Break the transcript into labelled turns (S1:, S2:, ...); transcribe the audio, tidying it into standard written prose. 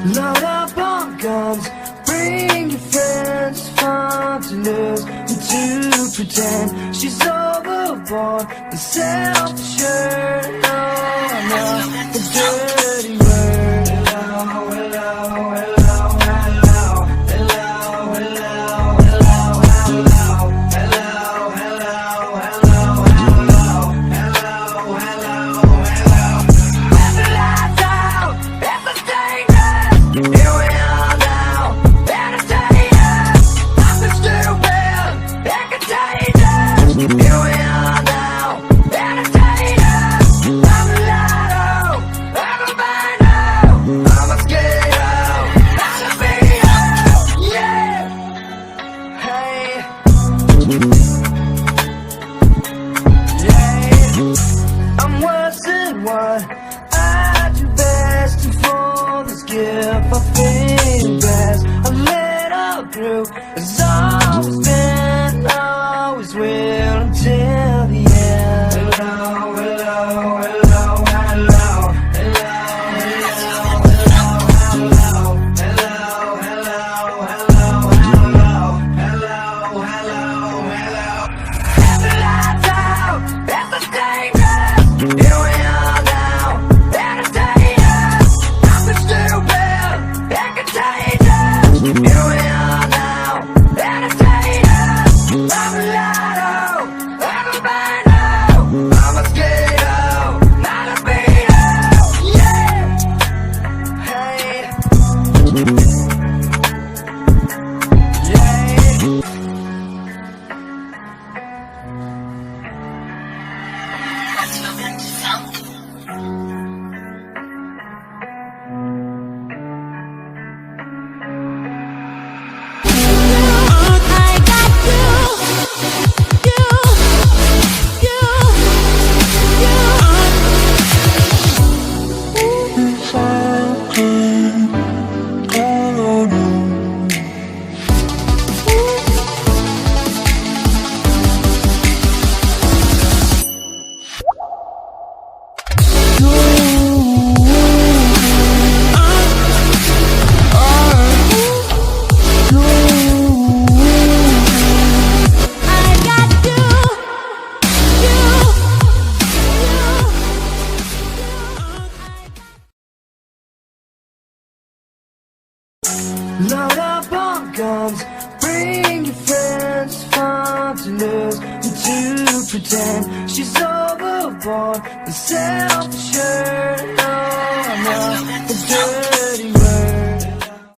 S1: Load up on guns, bring your friends, fun to lose and to pretend she's overboard and self-assured. Oh no, the dirty word. Hello, hello, hello, hello, hello, hello, hello, hello, hello, hello, hello, hello, hello, hello, hello. Let the lights out, it's a dangerous. Here we are now, entertainers. Nothing stupid, and contagious. Here we are now, entertainers. I'm a lotto, I'm a bino, I'm a skater, I'm a beater. Yeah, hey, yeah. I'm worse than what I do best, and for this gift I feel best. I let her through, it's always been, always will until the end. Hello, hello, hello, hello, hello, hello, hello, hello, hello, hello, hello, hello, hello, hello. Let the lights out, it's a dangerous. Here we are now, entertainers. Nothing stupid, and contagious. Here we are now, entertainers. I'm a lotto, I'm a bino, I'm a skater, not a beater. Yeah, hey, yeah. Load up on guns, bring your friends, fun to lose and to pretend she's overboard and self-assured. Oh no, the dirty